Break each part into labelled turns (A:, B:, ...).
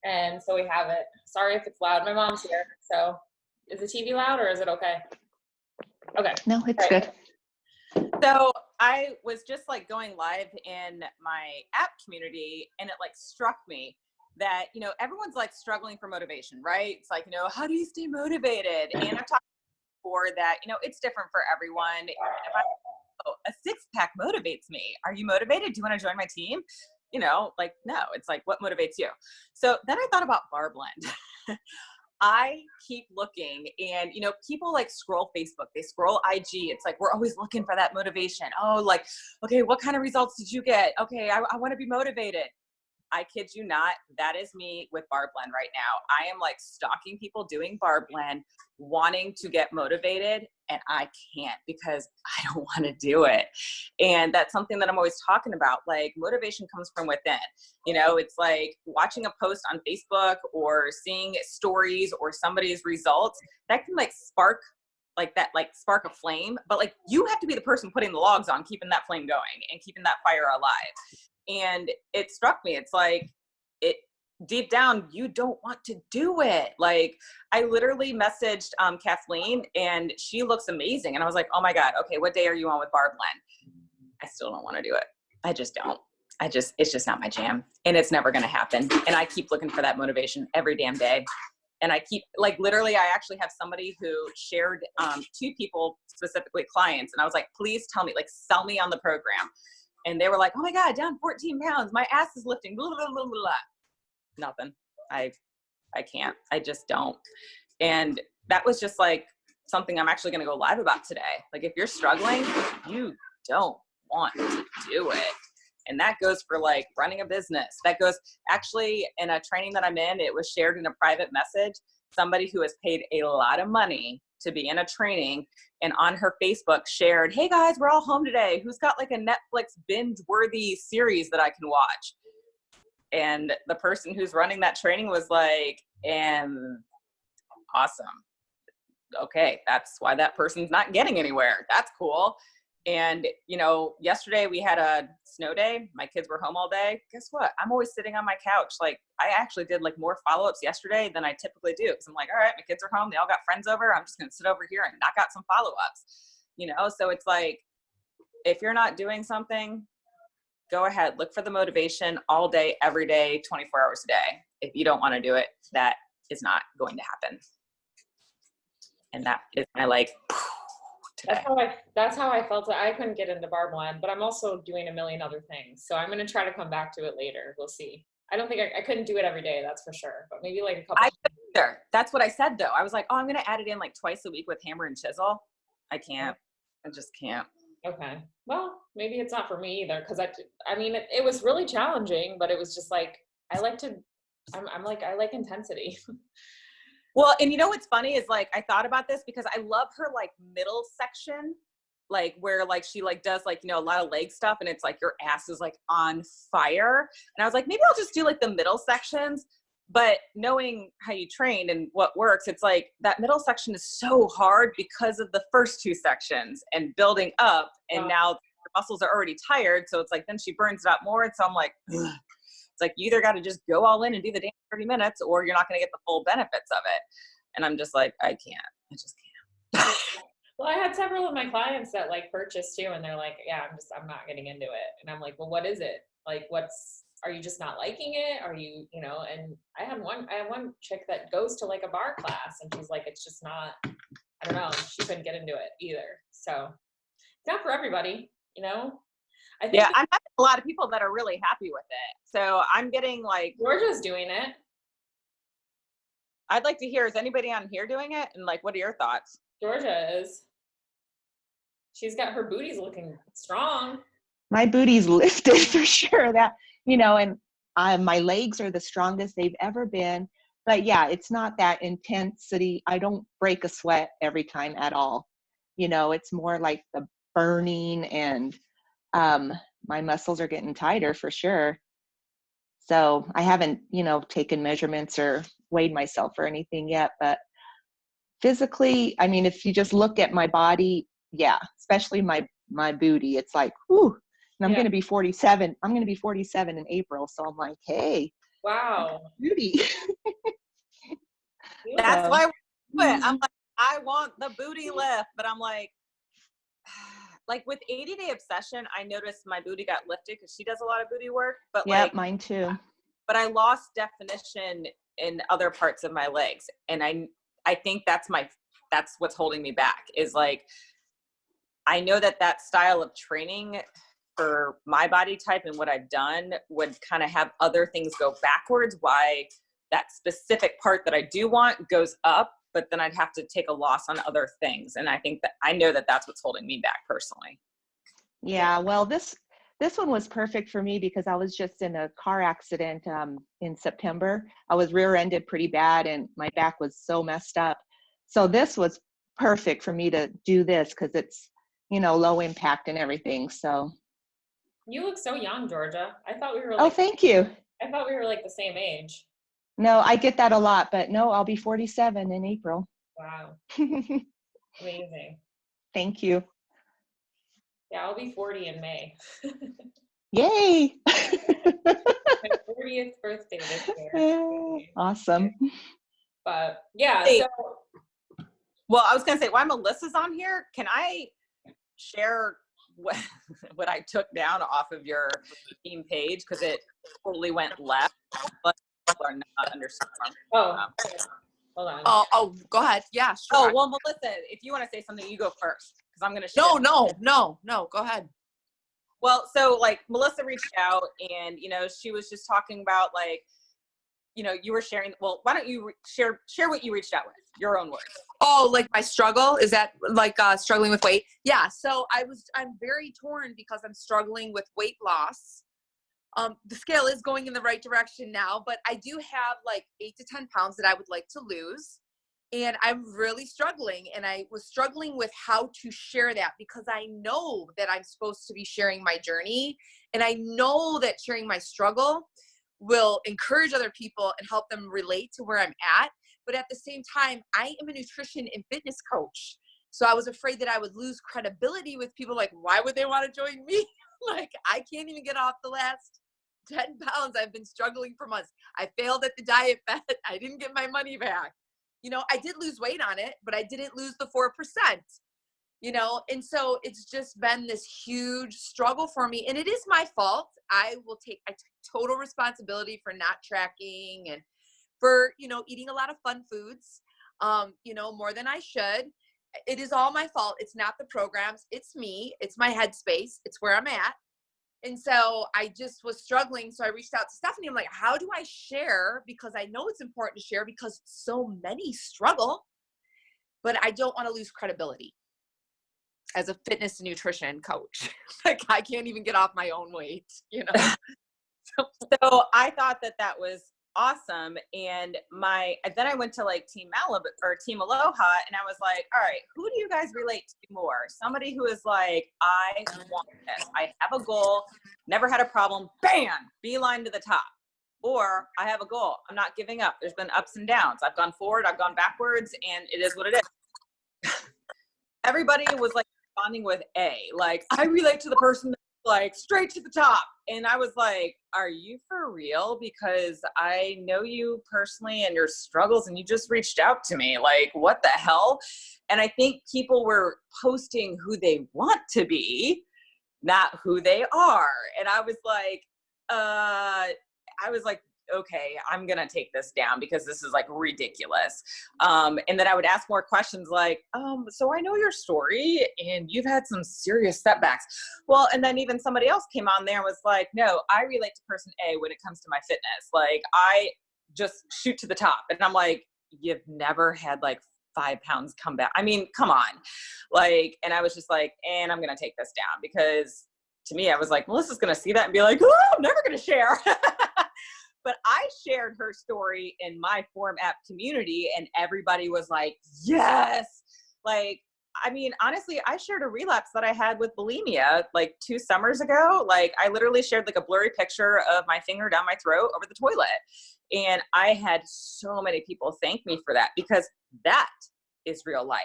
A: And so we have it. Sorry if it's loud. My mom's here. So is the TV loud or is it okay? Okay.
B: No, it's good.
C: So I was just like going live in my app community, and it like struck me that, you know, everyone's like struggling for motivation, right? It's like, you know, how do you stay motivated? And I've talked before that, you know, it's different for everyone. If a six-pack motivates me, are you motivated? Do you want to join my team? You know, like, no, it's like, what motivates you? So then I thought about Bar Blend. I keep looking, and, you know, people like scroll Facebook, they scroll IG. It's like, we're always looking for that motivation. Oh, like, okay, what kind of results did you get? Okay, I want to be motivated. I kid you not, that is me with Bar Blend right now. I am like stalking people doing Bar Blend, wanting to get motivated, and I can't because I don't want to do it. And that's something that I'm always talking about. Like, motivation comes from within. You know, it's like watching a post on Facebook or seeing stories or somebody's results that can like spark a flame, but like you have to be the person putting the logs on, keeping that flame going and keeping that fire alive. And it struck me. It's like, it deep down, you don't want to do it. Like, I literally messaged Kathleen, and she looks amazing. And I was like, oh my God, okay, what day are you on with Bar Blend? I still don't want to do it. I just don't. It's just not my jam, and it's never going to happen. And I keep looking for that motivation every damn day. And I keep, like, literally, I actually have somebody who shared 2 people, specifically clients. And I was like, please tell me, like, sell me on the program. And they were like, oh my God, down 14 pounds. My ass is lifting, blah, blah, blah, blah. Nothing. I can't. I just don't. And that was just like something I'm actually going to go live about today. Like, if you're struggling, you don't want to do it. And that goes for like running a business. That goes actually in a training that I'm in, it was shared in a private message. Somebody who has paid a lot of money to be in a training, and on her Facebook shared, hey guys, we're all home today. Who's got like a Netflix binge worthy series that I can watch? And the person who's running that training was like, awesome. Okay, that's why that person's not getting anywhere. That's cool. And, you know, yesterday we had a snow day. My kids were home all day. Guess what? I'm always sitting on my couch. Like, I actually did like more follow-ups yesterday than I typically do. Cause I'm like, all right, my kids are home. They all got friends over. I'm just going to sit over here and knock out some follow-ups, you know? So it's like, if you're not doing something, go ahead, look for the motivation all day, every day, 24 hours a day. If you don't want to do it, that is not going to happen. And that is my like,
A: That's how I felt. I couldn't get into Bar Blend, but I'm also doing a million other things. So I'm going to try to come back to it later. We'll see. I don't think I couldn't do it every day. That's for sure. But maybe like a couple.
C: I couldn't either. That's what I said though. I was like, oh, I'm going to add it in like twice a week with hammer and chisel. I can't. I just can't.
A: Okay. Well, maybe it's not for me either. Cause I mean, it was really challenging, but it was just like, I like intensity.
C: Well, and you know what's funny is like, I thought about this because I love her like middle section, like where like she like does like, you know, a lot of leg stuff, and it's like your ass is like on fire. And I was like, maybe I'll just do like the middle sections. But knowing how you train and what works, it's like that middle section is so hard because of the first 2 sections and building up. And now the muscles are already tired. So it's like, then she burns it out more. And so I'm like, ugh. It's like, you either got to just go all in and do the damn 30 minutes, or you're not going to get the full benefits of it. And I'm just like, I can't. I just can't.
A: Well, I had several of my clients that like purchased too, and they're like, yeah, I'm not getting into it. And I'm like, well, what is it? Like, are you just not liking it? Are you, you know? And I have one chick that goes to like a bar class, and she's like, it's just not, I don't know. She couldn't get into it either. So it's not for everybody, you know? I think
C: I'm having a lot of people that are really happy with it. So I'm getting like,
A: Georgia's doing it.
C: I'd like to hear, is anybody on here doing it? And like, what are your thoughts?
A: Georgia is. She's got her booties looking strong.
B: My booty's lifted for sure. That, you know, and my legs are the strongest they've ever been. But yeah, it's not that intensity. I don't break a sweat every time at all. You know, it's more like the burning, and my muscles are getting tighter for sure. So I haven't, you know, taken measurements or weighed myself or anything yet, but physically, I mean, if you just look at my body, yeah, especially my booty, it's like, whew. And I'm going to be 47. I'm going to be 47 in April. So I'm like, hey,
A: Wow.
B: Beauty.
C: That's
B: So,
C: why I quit. I'm like, I want the booty lift, but I'm like with 80-day obsession, I noticed my booty got lifted because she does a lot of booty work, but
B: yeah,
C: like,
B: mine too.
C: but I lost definition in other parts of my legs. And I think that's what's holding me back is like, I know that style of training for my body type and what I've done would kind of have other things go backwards. Why that specific part that I do want goes up, but then I'd have to take a loss on other things. And I think that I know that that's what's holding me back personally.
B: Yeah, well, this one was perfect for me because I was just in a car accident in September. I was rear-ended pretty bad and my back was so messed up. So this was perfect for me to do this because it's, you know, low impact and everything. So,
A: You look so young, Georgia. I thought we were
B: oh,
A: like,
B: thank you.
A: I thought we were like the same age.
B: No, I get that a lot, but no, I'll be 47 in April.
A: Wow. Amazing.
B: Thank you.
A: Yeah, I'll be 40 in May.
B: Yay.
A: My 40th birthday this year.
B: Awesome.
A: But yeah,
C: Hey.
A: so.
C: Well, I was going to say, while Melissa's on here, can I share what I took down off of your team page? Because it totally went left. But people are not understanding.
A: Oh, hold on.
D: Oh, go ahead. Yeah, sure.
C: Oh, well, Melissa, if you want to say something, you go first. Because I'm going to share.
D: No. Go ahead.
C: Well, so like Melissa reached out and, you know, she was just talking about like, you know, you were sharing, well, why don't you share what you reached out with, your own words.
D: Oh, like my struggle? Is that like struggling with weight? Yeah. So I'm very torn because I'm struggling with weight loss. The scale is going in the right direction now, but I do have like 8 to 10 pounds that I would like to lose. And I'm really struggling. And I was struggling with how to share that because I know that I'm supposed to be sharing my journey. And I know that sharing my struggle will encourage other people and help them relate to where I'm at. But at the same time, I am a nutrition and fitness coach. So I was afraid that I would lose credibility with people like, why would they want to join me? Like, I can't even get off the last 10 pounds. I've been struggling for months. I failed at the diet bet. I didn't get my money back. You know, I did lose weight on it, but I didn't lose the 4%, you know? And so it's just been this huge struggle for me. And it is my fault. I take total responsibility for not tracking and for, you know, eating a lot of fun foods, you know, more than I should. It is all my fault. It's not the programs. It's me. It's my headspace. It's where I'm at. And so I just was struggling. So I reached out to Stephanie. I'm like, how do I share? Because I know it's important to share because so many struggle, but I don't want to lose credibility as a fitness and nutrition coach. Like I can't even get off my own weight, you know?
C: So I thought that was awesome. And then I went to like Team Malibu or Team Aloha and I was like, all right, who do you guys relate to more? Somebody who is like, I want this. I have a goal, never had a problem, bam, beeline to the top. Or I have a goal. I'm not giving up. There's been ups and downs. I've gone forward, I've gone backwards, and it is what it is. Everybody was like responding with A. Like, I relate to the person that's like straight to the top. And I was like, are you for real? Because I know you personally and your struggles and you just reached out to me. Like, what the hell? And I think people were posting who they want to be, not who they are. And I was like, okay, I'm going to take this down because this is like ridiculous. And then I would ask more questions like, so I know your story and you've had some serious setbacks. Well, and then even somebody else came on there and was like, no, I relate to person A when it comes to my fitness. Like I just shoot to the top. And I'm like, you've never had like 5 pounds come back. I mean, come on. Like, and I was just like, and I'm going to take this down because to me, I was like, Melissa's going to see that and be like, oh, I'm never going to share. But I shared her story in my Form app community and everybody was like, yes. Like, I mean, honestly, I shared a relapse that I had with bulimia like 2 summers ago. Like I literally shared like a blurry picture of my finger down my throat over the toilet. And I had so many people thank me for that because that is real life.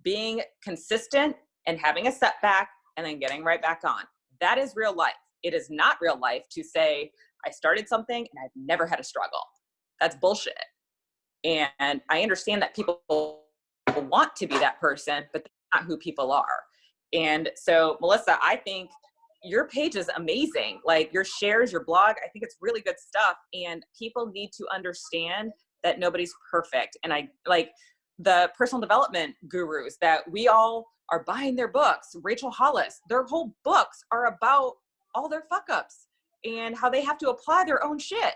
C: Being consistent and having a setback and then getting right back on. That is real life. It is not real life to say, I started something and I've never had a struggle. That's bullshit. And I understand that people want to be that person, but that's not who people are. And so, Melissa, I think your page is amazing. Like your shares, your blog, I think it's really good stuff. And people need to understand that nobody's perfect. And I like the personal development gurus that we all are buying their books. Rachel Hollis, their whole books are about all their fuck ups and how they have to apply their own shit.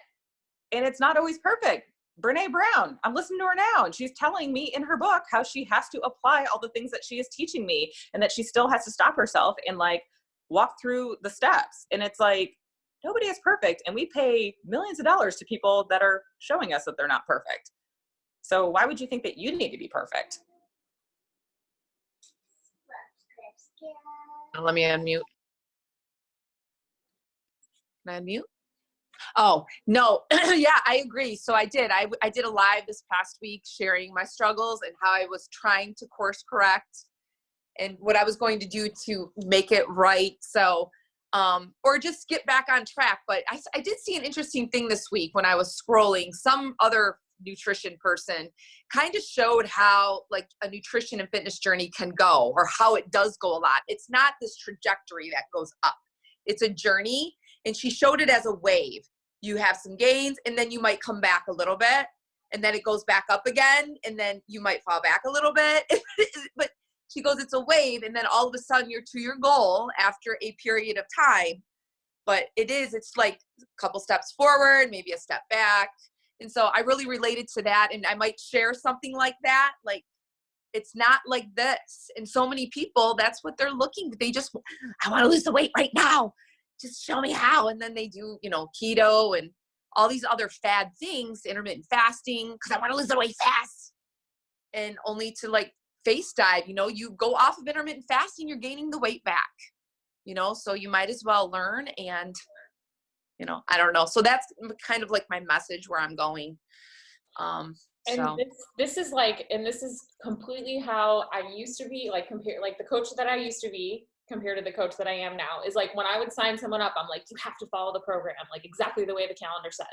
C: And it's not always perfect. Brene Brown, I'm listening to her now, and she's telling me in her book how she has to apply all the things that she is teaching me, and that she still has to stop herself and like walk through the steps. And it's like, nobody is perfect. And we pay millions of dollars to people that are showing us that they're not perfect. So why would you think that you need to be perfect?
D: Let me unmute. Can I unmute? Oh, no. Yeah, I agree. So I did a live this past week sharing my struggles and how I was trying to course correct and what I was going to do to make it right. So, or just get back on track. But I did see an interesting thing this week when I was scrolling. Some other nutrition person kind of showed how like a nutrition and fitness journey can go, or how it does go a lot. It's not this trajectory that goes up. It's a journey. And she showed it as a wave. You have some gains and then you might come back a little bit and then it goes back up again and then you might fall back a little bit. But she goes, it's a wave, and then all of a sudden you're to your goal after a period of time. But it's like a couple steps forward, maybe a step back. And so I really related to that, and I might share something like that. Like, it's not like this. And so many people, that's what they're looking. I want to lose the weight right now. Just show me how. And then they do, keto and all these other fad things, intermittent fasting, because I want to lose the weight fast. And only to like face dive, you go off of intermittent fasting, you're gaining the weight back, so you might as well learn. And, I don't know. So that's kind of like my message where I'm going.
A: And this is like, and this is completely how I used to be, like compare, like the coach that I used to be compared to the coach that I am now is like, when I would sign someone up, I'm like, you have to follow the program, like exactly the way the calendar says,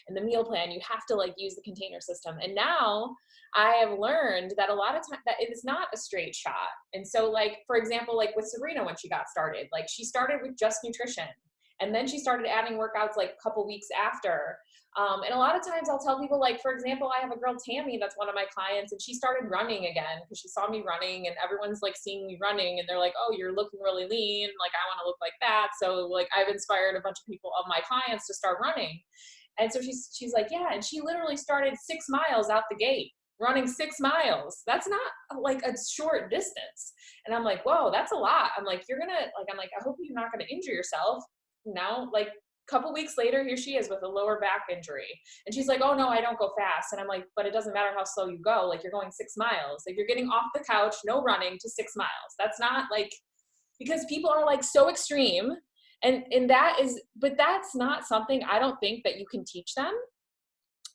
A: and the meal plan, you have to like use the container system. And now I have learned that a lot of times that it is not a straight shot. And so like, for example, like with Sabrina, when she got started, like she started with just nutrition. And then she started adding workouts like a couple weeks after. And a lot of times I'll tell people, like, for example, I have a girl, Tammy, that's one of my clients, and she started running again because she saw me running, and everyone's like seeing me running and they're like, oh, you're looking really lean. Like, I want to look like that. So like, I've inspired a bunch of people of my clients to start running. And so she's like, yeah. And she literally started 6 miles out the gate, running 6 miles. That's not like a short distance. And I'm like, whoa, that's a lot. I'm like, I hope you're not going to injure yourself. Now, like a couple weeks later, here she is with a lower back injury. And she's like, oh no, I don't go fast. And I'm like, but it doesn't matter how slow you go. Like, you're going 6 miles. Like, you're getting off the couch, no running, to 6 miles. That's not like, because people are like so extreme. And but that's not something I don't think that you can teach them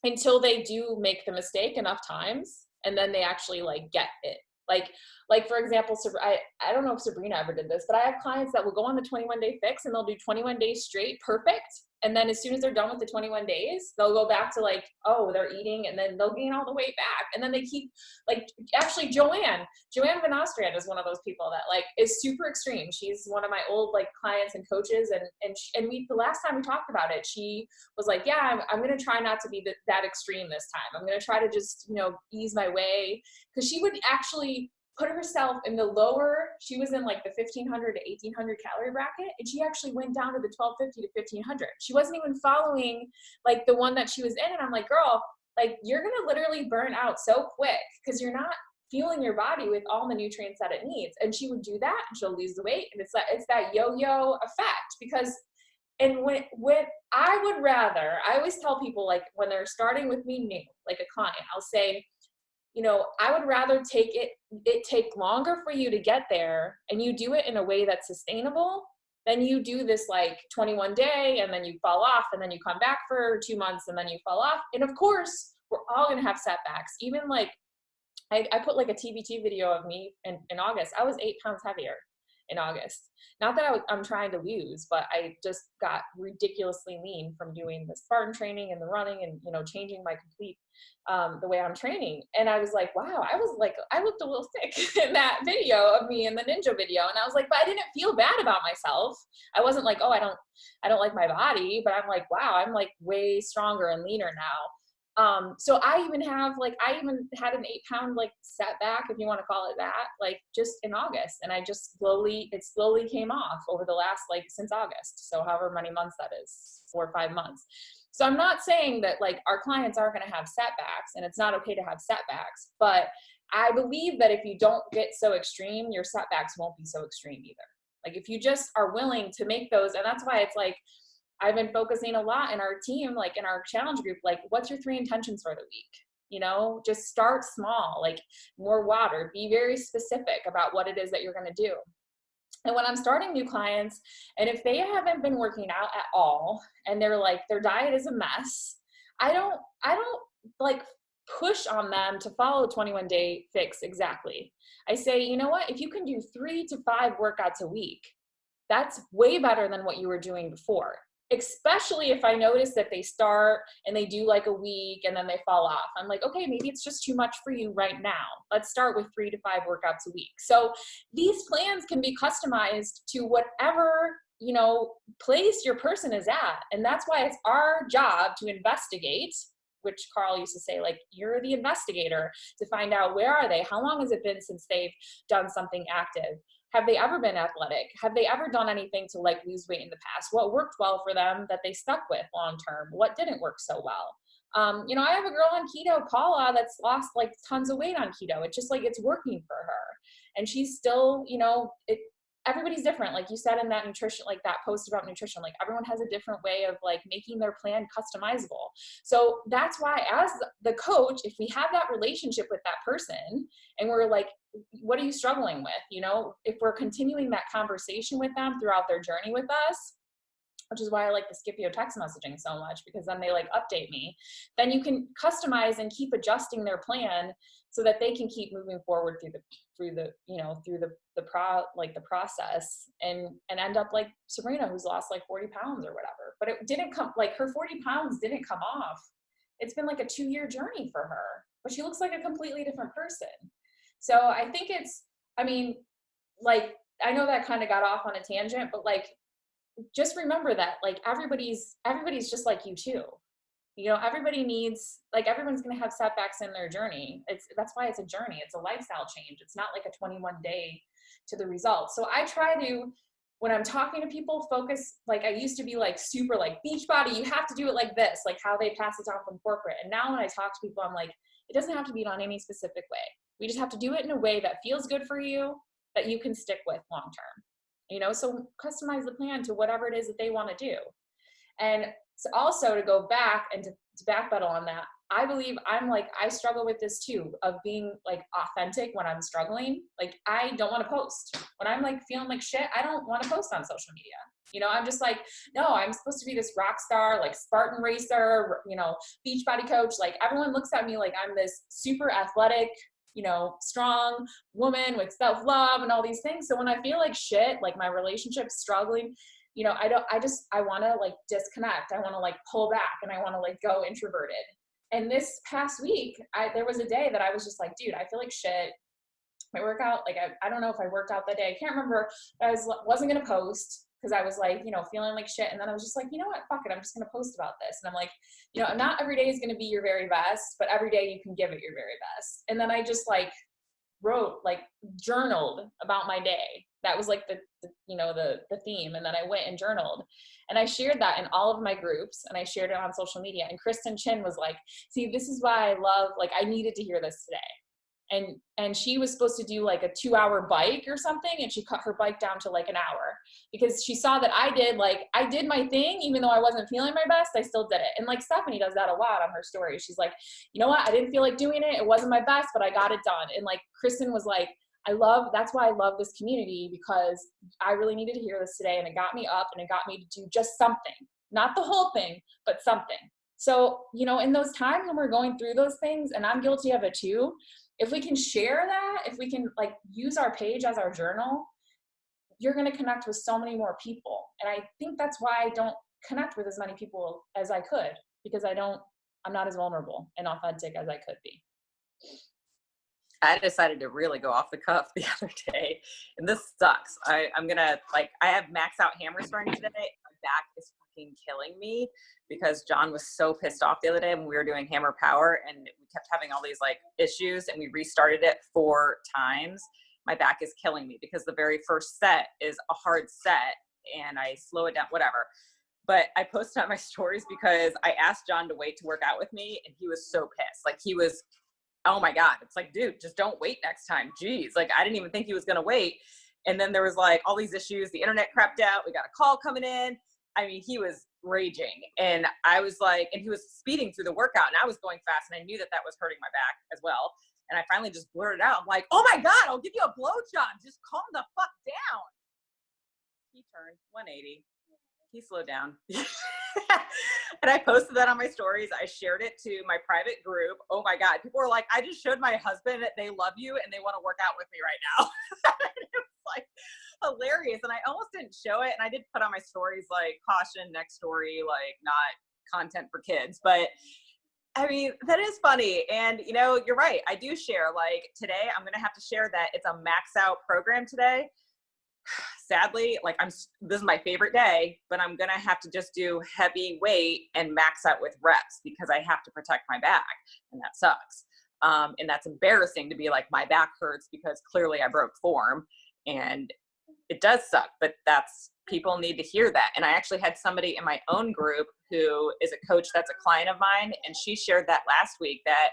A: until they do make the mistake enough times. And then they actually like get it. Like for example, I don't know if Sabrina ever did this, but I have clients that will go on the 21-day fix and they'll do 21 days straight perfect. And then as soon as they're done with the 21 days, they'll go back to like, oh, they're eating, and then they'll gain all the weight back. And then they keep like, actually Joanne Van Ostrand is one of those people that like is super extreme. She's one of my old like clients and coaches. And the last time we talked about it, she was like, yeah, I'm going to try not to be that extreme this time. I'm going to try to just, ease my way. Cause she would actually put herself in the lower, she was in like the 1,500 to 1,800 calorie bracket, and she actually went down to the 1,250 to 1,500. She wasn't even following like the one that she was in. And I'm like, girl, like you're going to literally burn out so quick because you're not fueling your body with all the nutrients that it needs. And she would do that and she'll lose the weight. And it's that yo-yo effect. Because and when I would rather, I always tell people, like when they're starting with me new, like a client, I'll say, I would rather it take longer for you to get there, and you do it in a way that's sustainable, than you do this like 21 day and then you fall off, and then you come back for 2 months and then you fall off. And of course, we're all going to have setbacks. Even like, I put like a TBT video of me in August. I was 8 pounds heavier. in August. Not that I'm trying to lose, but I just got ridiculously lean from doing the Spartan training and the running and, you know, changing my complete, the way I'm training. And I was like, wow, I looked a little thick in that video of me in the ninja video. And I was like, but I didn't feel bad about myself. I wasn't like, oh, I don't like my body, but I'm like, wow, I'm like way stronger and leaner now. So I even had an 8-pound like setback, if you want to call it that, like just in August. And it slowly came off over the last, like since August. So however many months that is, 4 or 5 months. So I'm not saying that like our clients aren't going to have setbacks, and it's not okay to have setbacks, but I believe that if you don't get so extreme, your setbacks won't be so extreme either. Like if you just are willing to make those, and that's why it's like, I've been focusing a lot in our team, like in our challenge group, like what's your 3 intentions for the week? You know, just start small, like more water, be very specific about what it is that you're going to do. And when I'm starting new clients, and if they haven't been working out at all, and they're like, their diet is a mess, I don't like push on them to follow a 21-day fix exactly. I say, you know what, if you can do 3 to 5 workouts a week, that's way better than what you were doing before. Especially if I notice that they start and they do like a week and then they fall off. I'm like, okay, maybe it's just too much for you right now. Let's start with 3 to 5 workouts a week. So these plans can be customized to whatever, you know, place your person is at. And that's why it's our job to investigate, which Carl used to say, like, you're the investigator, to find out where are they? How long has it been since they've done something active? Have they ever been athletic? Have they ever done anything to like lose weight in the past? What worked well for them that they stuck with long term? What didn't work so well? You know, I have a girl on keto, Paula, that's lost like tons of weight on keto. It's just like, it's working for her. And she's still, you know, everybody's different. Like you said in that nutrition, like that post about nutrition, like everyone has a different way of like making their plan customizable. So that's why as the coach, if we have that relationship with that person and we're like, what are you struggling with? You know, if we're continuing that conversation with them throughout their journey with us, which is why I like the Scipio text messaging so much, because then they like update me, then you can customize and keep adjusting their plan so that they can keep moving forward through the process and end up like Sabrina, who's lost like 40 pounds or whatever. But it didn't come, like her 40 pounds didn't come off. It's been like a 2-year journey for her, but she looks like a completely different person. So I think I know that kind of got off on a tangent, but like, just remember that like everybody's just like you too. You know, everyone's going to have setbacks in their journey. That's why it's a journey. It's a lifestyle change. It's not like a 21-day to the result. So I try to, when I'm talking to people, focus, like I used to be like super like Beachbody, you have to do it like this, like how they pass it down from corporate. And now when I talk to people, I'm like, it doesn't have to be done any specific way. We just have to do it in a way that feels good for you, that you can stick with long term. You know, so customize the plan to whatever it is that they want to do. And so also to go back and to backpedal on that, I believe I struggle with this too, of being like authentic when I'm struggling. Like I don't want to post. When I'm like feeling like shit, I don't want to post on social media. You know, I'm just like, no, I'm supposed to be this rock star, like Spartan racer, you know, Beachbody coach. Like everyone looks at me like I'm this super athletic, you know, strong woman with self-love and all these things. So when I feel like shit, like my relationship's struggling, you know, I want to like disconnect. I want to like pull back and I want to like go introverted. And this past week, there was a day that I was just like, dude, I feel like shit. My workout, like, I don't know if I worked out that day. I can't remember. I wasn't going to post because I was like, you know, feeling like shit. And then I was just like, you know what, fuck it. I'm just going to post about this. And I'm like, you know, not every day is going to be your very best, but every day you can give it your very best. And then I just like wrote, like journaled about my day. That was like the theme. And then I went and journaled and I shared that in all of my groups and I shared it on social media. And Kristen Chin was like, see, this is why I love, like, I needed to hear this today. And she was supposed to do like a 2-hour bike or something. And she cut her bike down to like an hour because she saw that I did my thing. Even though I wasn't feeling my best, I still did it. And like Stephanie does that a lot on her story. She's like, you know what? I didn't feel like doing it. It wasn't my best, but I got it done. And like Kristen was like, that's why I love this community, because I really needed to hear this today. And it got me up and it got me to do just something, not the whole thing, but something. So, you know, in those times when we're going through those things, and I'm guilty of it too, if we can share that, if we can like use our page as our journal, you're going to connect with so many more people. And I think that's why I don't connect with as many people as I could, because I'm not as vulnerable and authentic as I could be.
C: I decided to really go off the cuff the other day, and this sucks. I'm gonna, like, I have max out hammer strength today. My back is fucking killing me because John was so pissed off the other day when we were doing hammer power, and we kept having all these like issues, and we restarted it 4 times. My back is killing me because the very first set is a hard set, and I slow it down, whatever. But I posted on my stories because I asked John to wait to work out with me, and he was so pissed. Like, he was, oh my God, it's like, dude, just don't wait next time. Jeez. Like, I didn't even think he was going to wait. And then there was like all these issues. The internet crapped out. We got a call coming in. I mean, he was raging, and I was like, and he was speeding through the workout, and I was going fast, and I knew that that was hurting my back as well. And I finally just blurted out, I'm like, oh my God, I'll give you a blowjob. Just calm the fuck down. He turned 180. He slowed down. And I posted that on my stories. I shared it to my private group. Oh my God. People were like, I just showed my husband that they love you and they want to work out with me right now. It was like hilarious. And I almost didn't show it. And I did put on my stories like, caution, next story, like not content for kids. But I mean, that is funny. And you know, you're right. I do share, like, today I'm going to have to share that it's a max out program today. Sadly, like, this is my favorite day, but I'm going to have to just do heavy weight and max out with reps because I have to protect my back, and that sucks. And that's embarrassing to be like, my back hurts because clearly I broke form, and it does suck, but people need to hear that. And I actually had somebody in my own group who is a coach that's a client of mine, and she shared that last week that,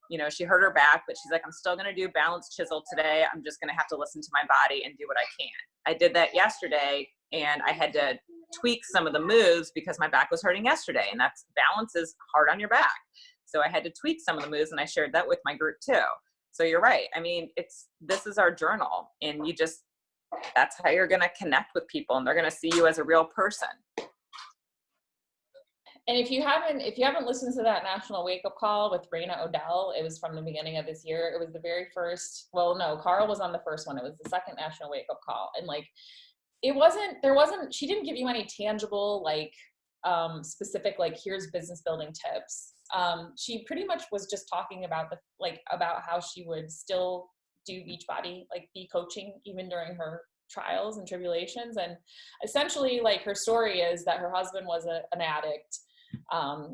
C: you know, she hurt her back, but she's like, I'm still going to do balance chisel today. I'm just going to have to listen to my body and do what I can. I did that yesterday, and I had to tweak some of the moves because my back was hurting yesterday, and that's, balance is hard on your back. So I had to tweak some of the moves, and I shared that with my group too. So you're right. I mean, this is our journal, and that's how you're going to connect with people, and they're going to see you as a real person.
A: And if you haven't listened to that national wake up call with Raina Odell, it was from the beginning of this year. It was the very first, well, no, Carl was on the first one. It was the second national wake up call. And like, she didn't give you any tangible, like, specific, like, here's business building tips. She pretty much was just talking about about how she would still do Beachbody, like, be coaching even during her trials and tribulations. And essentially, like, her story is that her husband was an addict.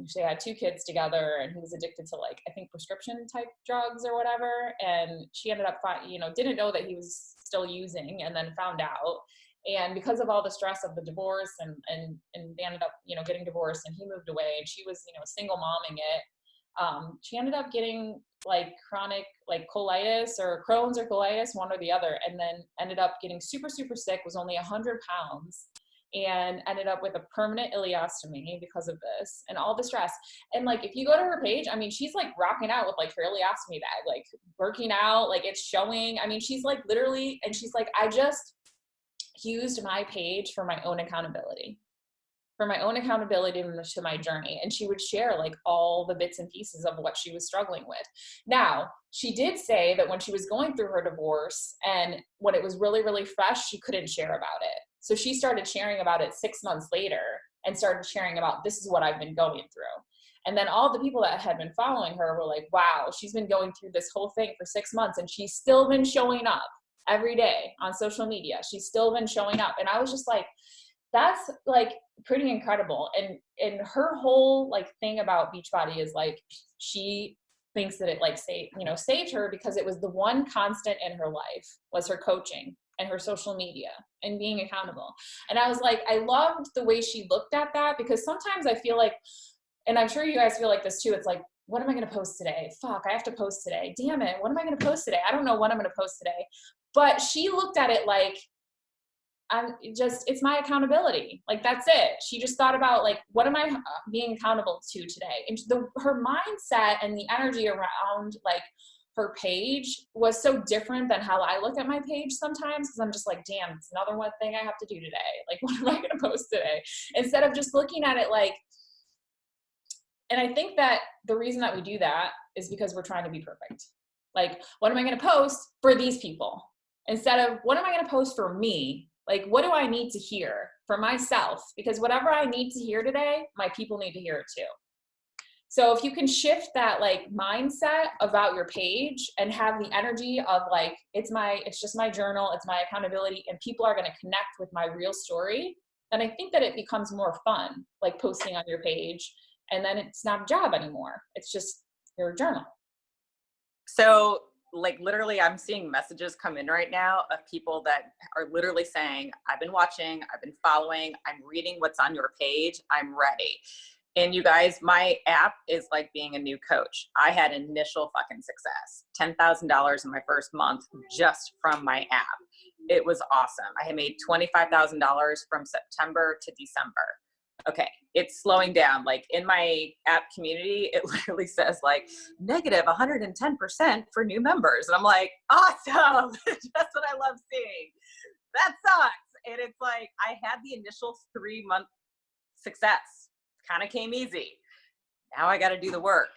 A: She had 2 kids together, and he was addicted to, like, I think prescription type drugs or whatever. And she ended up, didn't know that he was still using, and then found out. And because of all the stress of the divorce and they ended up, getting divorced, and he moved away, and she was, single momming it. She ended up getting, like, chronic, like, colitis or Crohn's or colitis, one or the other, and then ended up getting super, super sick, was only 100 pounds, and ended up with a permanent ileostomy because of this and all the stress. And, like, if you go to her page, I mean, she's, like, rocking out with, like, her ileostomy bag, like, working out, like, it's showing. I mean, she's, like, literally, and she's like, I just used my page for my own accountability. To my journey. And she would share, like, all the bits and pieces of what she was struggling with. Now, she did say that when she was going through her divorce and when it was really, really fresh, she couldn't share about it. So she started sharing about it 6 months later and started sharing about, this is what I've been going through. And then all the people that had been following her were like, wow, she's been going through this whole thing for 6 months, and she's still been showing up every day on social media. She's still been showing up. And I was just like, that's, like, pretty incredible. And her whole, like, thing about Beachbody is, like, she thinks that it, like, saved her because it was the one constant in her life was her coaching and her social media and being accountable. And I was like, I loved the way she looked at that, because sometimes I feel like, and I'm sure you guys feel like this too, it's like, what am I going to post today? Fuck, I have to post today. Damn it. What am I going to post today? I don't know what I'm going to post today. But she looked at it like, it's my accountability. Like, that's it. She just thought about, like, what am I being accountable to today? And her mindset and the energy around, like, her page was so different than how I look at my page sometimes, because I'm just like, damn, it's another one thing I have to do today. Like, what am I going to post today? Instead of just looking at it like, and I think that the reason that we do that is because we're trying to be perfect. Like, what am I going to post for these people? Instead of, what am I going to post for me Like, what do I need to hear for myself? Because whatever I need to hear today, my people need to hear it too. So if you can shift that like mindset about your page and have the energy of like, it's just my journal, it's my accountability, and people are going to connect with my real story, then I think that it becomes more fun, like posting on your page. And then it's not a job anymore. It's just your journal.
C: So like literally I'm seeing messages come in right now of people that are literally saying, I've been watching, I've been following, I'm reading what's on your page, I'm ready. And you guys, my app is like being a new coach. I had initial fucking success, $10,000 in my first month just from my app. It was awesome. I had made $25,000 from September to December. Okay, it's slowing down. Like in my app community, it literally says like negative 110% for new members. And I'm like, awesome. Just what I love seeing. That sucks. And it's like, I had the initial 3-month success. Kind of came easy. Now I got to do the work.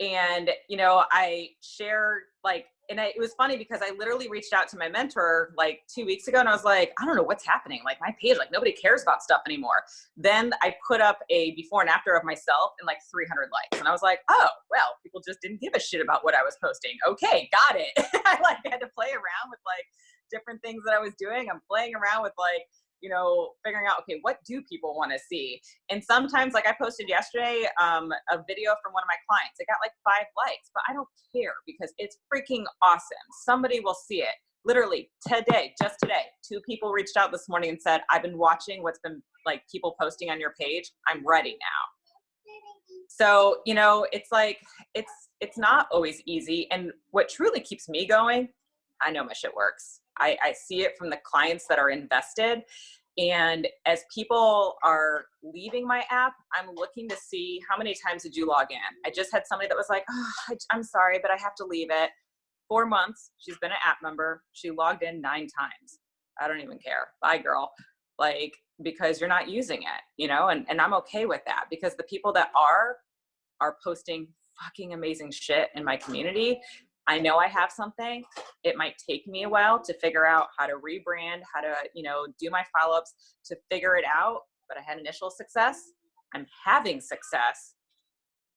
C: And, you know, I shared like, and it was funny because I literally reached out to my mentor like 2 weeks ago and I was like, I don't know what's happening. Like my page, like nobody cares about stuff anymore. Then I put up a before and after of myself and like 300 likes. And I was like, oh, well, people just didn't give a shit about what I was posting. Okay, got it. I like had to play around with like different things that I was doing. I'm playing around with like, you know, figuring out, okay, what do people want to see? And sometimes, like I posted yesterday, a video from one of my clients. It got like 5 likes, but I don't care because it's freaking awesome. Somebody will see it. Literally today, just today, 2 people reached out this morning and said, I've been watching what's been like people posting on your page. I'm ready now. So, you know, it's like, it's not always easy. And what truly keeps me going, I know my shit works. I see it from the clients that are invested. And as people are leaving my app, I'm looking to see how many times did you log in? I just had somebody that was like, oh, I'm sorry, but I have to leave it. 4 months, she's been an app member. She logged in 9 times. I don't even care. Bye, girl. Like, because you're not using it, you know, and I'm okay with that because the people that are posting fucking amazing shit in my community. I know I have something. It might take me a while to figure out how to rebrand, how to, you know, do my follow-ups to figure it out. But I had initial success. I'm having success.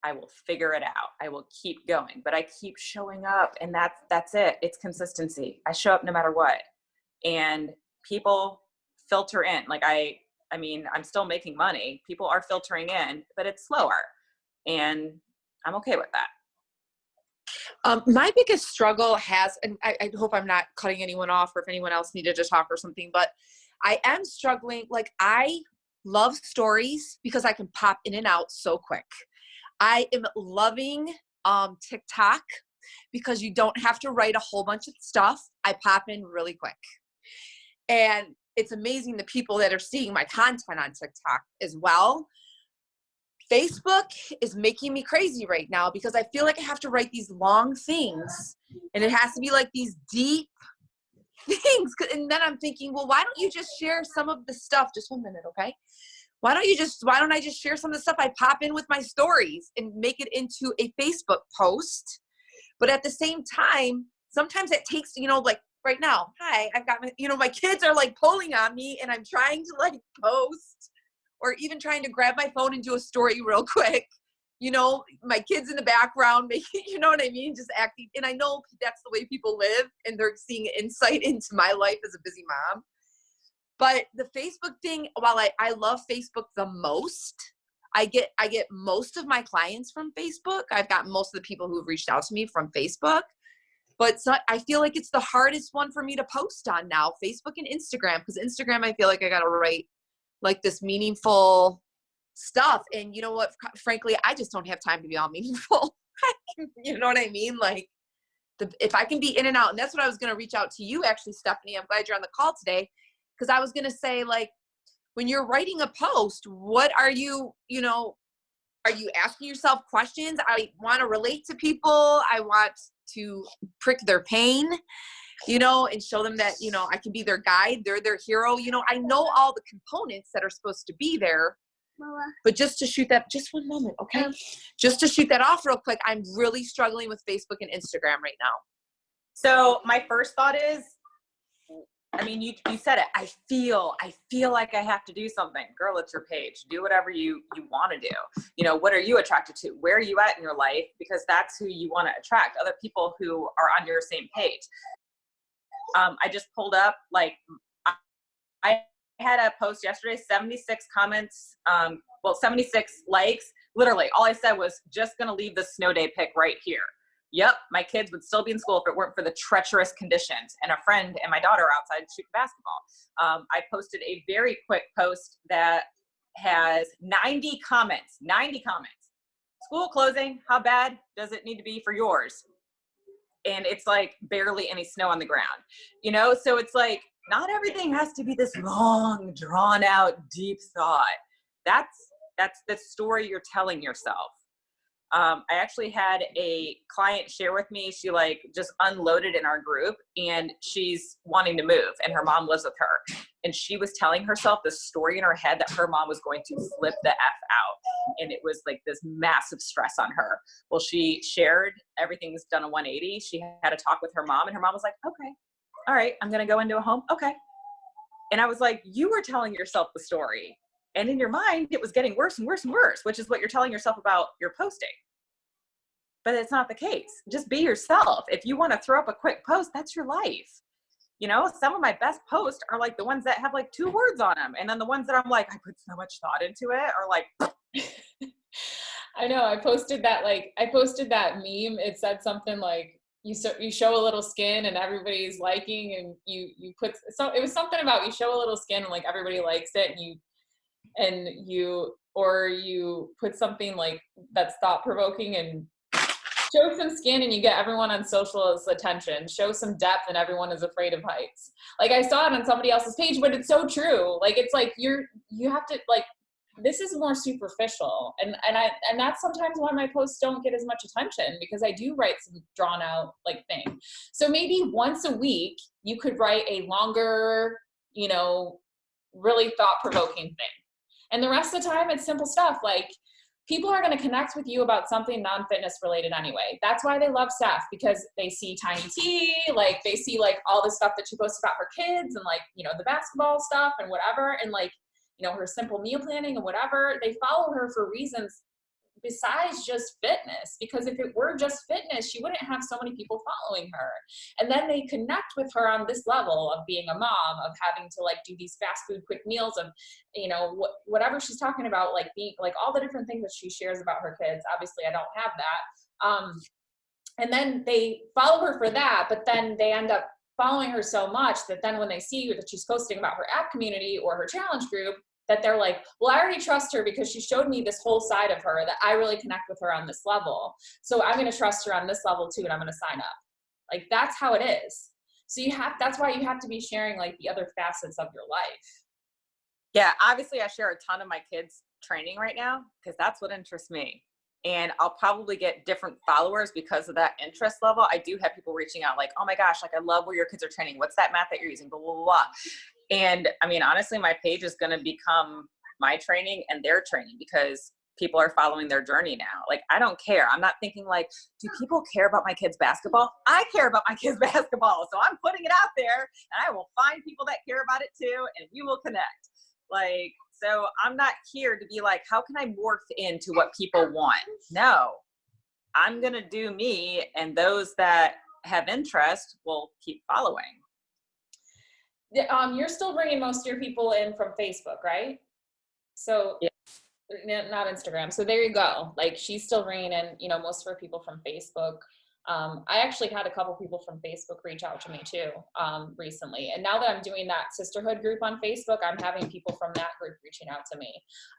C: I will figure it out. I will keep going, but I keep showing up and that's it. It's consistency. I show up no matter what. And people filter in. Like I mean, I'm still making money. People are filtering in, but it's slower. And I'm okay with that.
D: My biggest struggle has, and I hope I'm not cutting anyone off or if anyone else needed to talk or something, but I am struggling. Like I love stories because I can pop in and out so quick. I am loving TikTok because you don't have to write a whole bunch of stuff. I pop in really quick. And it's amazing the people that are seeing my content on TikTok as well. Facebook is making me crazy right now because I feel like I have to write these long things and it has to be like these deep things. And then I'm thinking, well, why don't you just share some of the stuff? Just 1 minute. Okay. Why don't I just share some of the stuff I pop in with my stories and make it into a Facebook post? But at the same time, sometimes it takes, you know, like right now, hi, I've got my, you know, my kids are like pulling on me and I'm trying to like post or even trying to grab my phone and do a story real quick. You know, my kids in the background, making, you know what I mean? Just acting. And I know that's the way people live and they're seeing insight into my life as a busy mom. But the Facebook thing, while I love Facebook the most, I get most of my clients from Facebook. I've got most of the people who have reached out to me from Facebook. But I feel like it's the hardest one for me to post on now, Facebook and Instagram. Because Instagram, I feel like I got to write like this meaningful stuff. And you know what? Frankly, I just don't have time to be all meaningful. You know what I mean? Like if I can be in and out, and that's what I was going to reach out to you actually, Stephanie. I'm glad you're on the call today. Because I was going to say, like, when you're writing a post, what are you, you know, are you asking yourself questions? I want to relate to people. I want to prick their pain, you know, and show them that, you know, I can be their guide. They're their hero. You know, I know all the components that are supposed to be there. Mama. But just to shoot that, just 1 moment, okay? Just to shoot that off real quick, I'm really struggling with Facebook and Instagram right now.
C: So my first thought is, I mean, you said it. I feel like I have to do something. Girl, it's your page. Do whatever you want to do. You know, what are you attracted to? Where are you at in your life? Because that's who you want to attract, other people who are on your same page. I just pulled up, like, I had a post yesterday, 76 comments, 76 likes. Literally, all I said was just going to leave the snow day pic right here. Yep, my kids would still be in school if it weren't for the treacherous conditions. And a friend and my daughter are outside shooting basketball. I posted a very quick post that has 90 comments. 90 comments. School closing, how bad does it need to be for yours? And it's like barely any snow on the ground, you know? So it's like, not everything has to be this long, drawn out, deep thought. That's the story you're telling yourself. I actually had a client share with me, she like just unloaded in our group, and she's wanting to move and her mom lives with her. And she was telling herself the story in her head that her mom was going to flip the F out. And it was like this massive stress on her. Well, she shared everything's done a 180. She had a talk with her mom and her mom was like, okay, all right, I'm going to go into a home. Okay. And I was like, you were telling yourself the story. And in your mind, it was getting worse and worse and worse, which is what you're telling yourself about your posting. But it's not the case. Just be yourself. If you want to throw up a quick post, that's your life. You know, some of my best posts are like the ones that have like 2 words on them. And then the ones that I'm like, I put so much thought into it, are like.
A: I know. I posted that meme. It said something like, you show a little skin and everybody's liking, and you put, so it was something about you show a little skin and like everybody likes it, and you put something like that's thought provoking and show some skin and you get everyone on social's attention. Show some depth and everyone is afraid of heights. Like I saw it on somebody else's page, but it's so true. Like it's like you have to, like, this is more superficial, and that's sometimes why my posts don't get as much attention, because I do write some drawn out like thing. So maybe once a week you could write a longer, you know, really thought provoking thing, and the rest of the time it's simple stuff. Like people are going to connect with you about something non-fitness related anyway. That's why they love Steph, because they see Tiny T, like they see like all the stuff that she posts about her kids and like, you know, the basketball stuff and whatever, and like, you know, her simple meal planning and whatever. They follow her for reasons besides just fitness, because if it were just fitness, she wouldn't have so many people following her. And then they connect with her on this level of being a mom, of having to like do these fast food quick meals, of, you know, whatever she's talking about, like being like all the different things that she shares about her kids. Obviously I don't have that. And then they follow her for that, but then they end up following her so much that then when they see that she's posting about her app community or her challenge group, that they're like, well, I already trust her because she showed me this whole side of her that I really connect with her on this level. So I'm going to trust her on this level too, and I'm going to sign up. Like that's how it is. So that's why you have to be sharing like the other facets of your life.
C: Yeah, obviously I share a ton of my kids' training right now because that's what interests me. And I'll probably get different followers because of that interest level. I do have people reaching out like, oh my gosh, like I love where your kids are training. What's that mat that you're using? Blah, blah, blah, blah. And I mean, honestly, my page is going to become my training and their training because people are following their journey now. Like, I don't care. I'm not thinking like, do people care about my kids' basketball? I care about my kids' basketball. So I'm putting it out there and I will find people that care about it too. And we will connect. Like, so I'm not here to be like, how can I morph into what people want? No, I'm going to do me, and those that have interest will keep following.
A: You're still bringing most of your people in from Facebook, right? So yeah. Not Instagram. So there you go. Like she's still bringing in, you know, most of her people from Facebook. I actually had a couple people from Facebook reach out to me too, recently. And now that I'm doing that sisterhood group on Facebook, I'm having people from that group reaching out to me.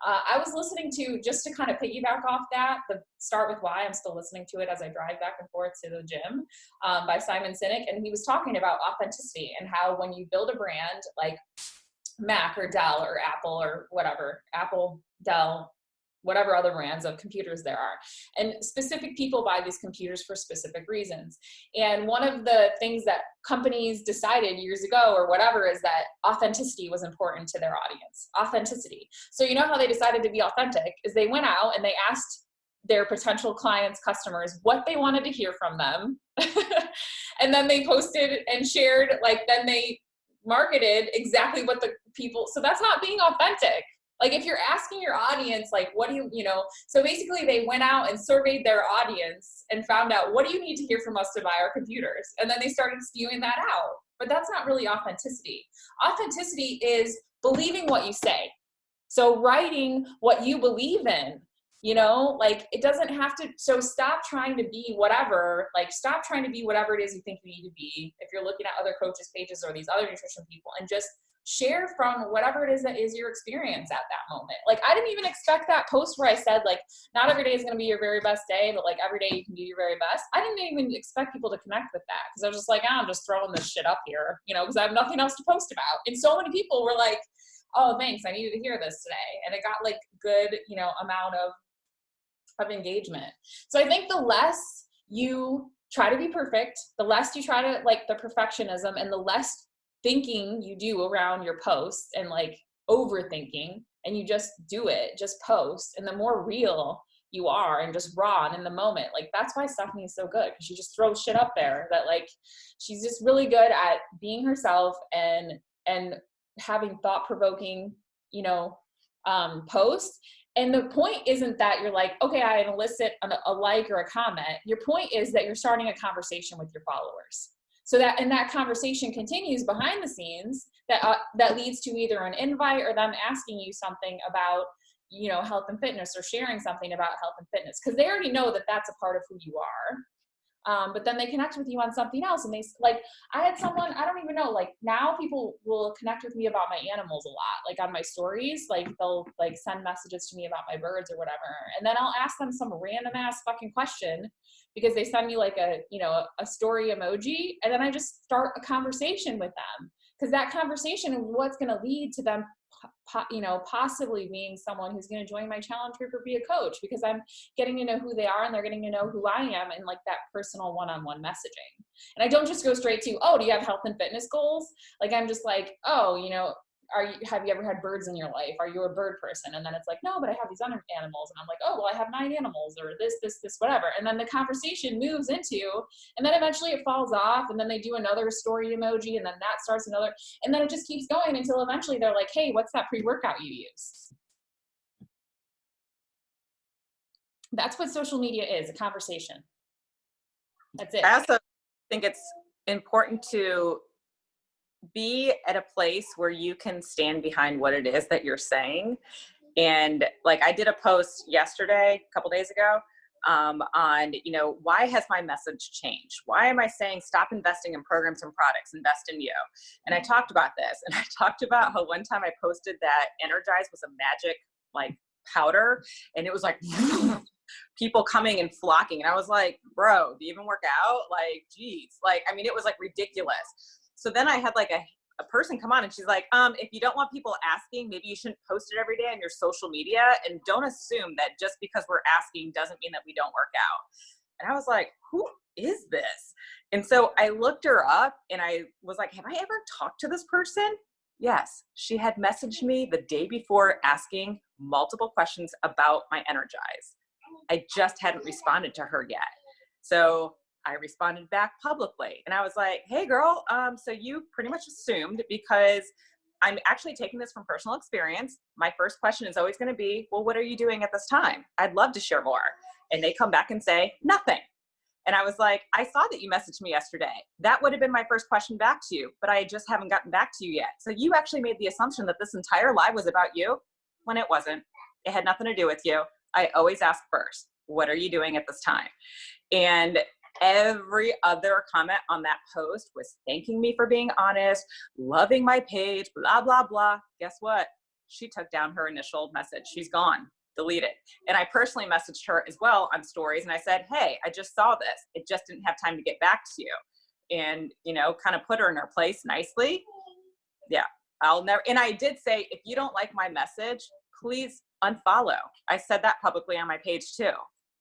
A: I was listening to, just to kind of piggyback off that, the Start With Why, I'm still listening to it as I drive back and forth to the gym, by Simon Sinek. And he was talking about authenticity and how when you build a brand like Mac or Dell or Apple or whatever, Apple, Dell, whatever other brands of computers there are. And specific people buy these computers for specific reasons. And one of the things that companies decided years ago or whatever is that authenticity was important to their audience. Authenticity. So you know how they decided to be authentic is they went out and they asked their potential clients, customers, what they wanted to hear from them. And then they posted and shared, like then they marketed exactly what the people, so that's not being authentic. Like if you're asking your audience, like, what do you know, so basically they went out and surveyed their audience and found out, what do you need to hear from us to buy our computers? And then they started spewing that out. But that's not really authenticity. Authenticity is believing what you say. So writing what you believe in, you know, like it doesn't have to, so stop trying to be whatever, like stop trying to be whatever it is you think you need to be if you're looking at other coaches' pages or these other nutrition people, and just share from whatever it is that is your experience at that moment. Like I didn't even expect that post where I said like, not every day is going to be your very best day, but like every day you can do your very best. I didn't even expect people to connect with that, because I was just like, I'm just throwing this shit up here, you know, because I have nothing else to post about. And so many people were like, oh, thanks, I needed to hear this today. And it got like good, you know, amount of engagement. So I think the less you try to be perfect, the less you try to like the perfectionism, and the less thinking you do around your posts and like overthinking, and you just do it, just post, and the more real you are and just raw and in the moment. Like that's why Stephanie is so good, because she just throws shit up there that like she's just really good at being herself and having thought-provoking, you know, posts. And the point isn't that you're like, okay, I elicit a like or a comment. Your point is that you're starting a conversation with your followers. So that, and that conversation continues behind the scenes, that leads to either an invite or them asking you something about, you know, health and fitness, or sharing something about health and fitness, because they already know that that's a part of who you are. But then they connect with you on something else, and they like, I had someone, I don't even know, like now people will connect with me about my animals a lot, like on my stories, like they'll like send messages to me about my birds or whatever, and then I'll ask them some random ass fucking question because they send me like a, you know, a story emoji, and then I just start a conversation with them, because that conversation is what's going to lead to them you know, possibly being someone who's going to join my challenge group or be a coach, because I'm getting to know who they are and they're getting to know who I am in like that personal one-on-one messaging. And I don't just go straight to, oh, do you have health and fitness goals? Like I'm just like, oh, you know, have you ever had birds in your life? Are you a bird person? And then it's like, no, but I have these other animals. And I'm like, oh, well, I have 9 animals, or this, whatever. And then the conversation moves into, and then eventually it falls off, and then they do another story emoji, and then that starts another, and then it just keeps going until eventually they're like, hey, what's that pre-workout you use? That's what social media is, a conversation. That's it.
C: I also think it's important to be at a place where you can stand behind what it is that you're saying. And like I did a post yesterday, a couple days ago, on, you know, why has my message changed? Why am I saying stop investing in programs and products, invest in you? And I talked about this, and I talked about how one time I posted that Energize was a magic like powder, and it was like people coming and flocking. And I was like, bro, do you even work out? Like, geez, like, I mean, it was like ridiculous. So then I had like a person come on, and she's like, if you don't want people asking, maybe you shouldn't post it every day on your social media, and don't assume that just because we're asking doesn't mean that we don't work out. And I was like, who is this? And so I looked her up, and I was like, have I ever talked to this person? Yes, she had messaged me the day before asking multiple questions about my Energize. I just hadn't responded to her yet. So I responded back publicly, and I was like, hey girl, so you pretty much assumed, because I'm actually taking this from personal experience. My first question is always going to be, well, what are you doing at this time? I'd love to share more. And they come back and say nothing. And I was like, I saw that you messaged me yesterday. That would have been my first question back to you, but I just haven't gotten back to you yet. So you actually made the assumption that this entire live was about you, when it wasn't. It had nothing to do with you. I always ask first, what are you doing at this time? And every other comment on that post was thanking me for being honest, loving my page, blah, blah, blah. Guess what? She took down her initial message. She's gone, deleted. And I personally messaged her as well on stories, and I said, hey, I just saw this. It just didn't have time to get back to you. And, you know, kind of put her in her place nicely. Yeah, I'll never, and I did say, if you don't like my message, please unfollow. I said that publicly on my page too.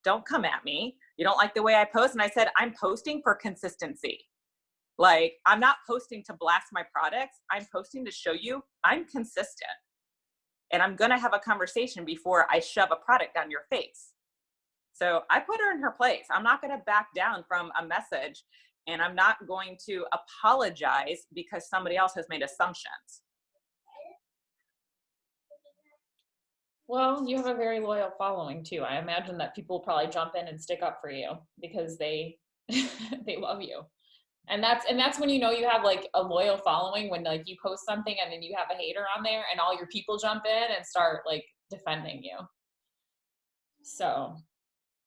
C: Don't come at me. You don't like the way I post. And I said, I'm posting for consistency. Like, I'm not posting to blast my products. I'm posting to show you I'm consistent. And I'm going to have a conversation before I shove a product down your face. So I put her in her place. I'm not going to back down from a message. and I'm not going to apologize because somebody else has made assumptions.
A: Well, you have a very loyal following too. I imagine that people will probably jump in and stick up for you because they they love you. And that's when you know you have like a loyal following, when like you post something and then you have a hater on there and all your people jump in and start like defending you. So,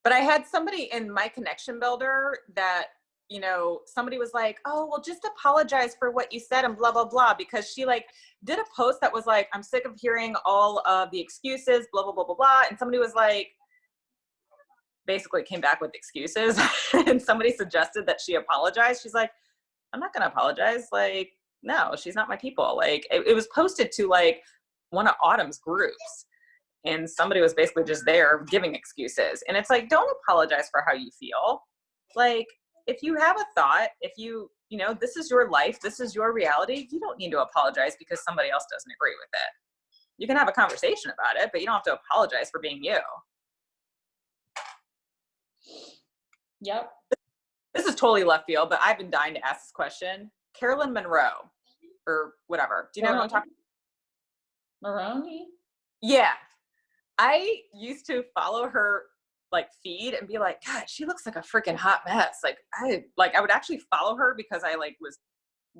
C: but I had somebody in my connection builder that, you know, somebody was like, oh, well, just apologize for what you said and blah, blah, blah, because she like did a post that was like, I'm sick of hearing all of the excuses, blah, blah, blah, blah, blah. And somebody was like, basically came back with excuses and somebody suggested that she apologize. She's like, I'm not going to apologize. Like, no, she's not my people. Like it was posted to like one of Autumn's groups, and somebody was basically just there giving excuses. And it's like, don't apologize for how you feel. Like, if you have a thought, if you know, this is your life, this is your reality, you don't need to apologize because somebody else doesn't agree with it. You can have a conversation about it, but you don't have to apologize for being you.
A: yep.
C: This is totally left field, but I've been dying to ask this question. Carolyn Monroe, or whatever. Do you know who I'm talking about?
A: Maroney?
C: Yeah. I used to follow her like feed and be like, God, she looks like a freaking hot mess. I would actually follow her because I like was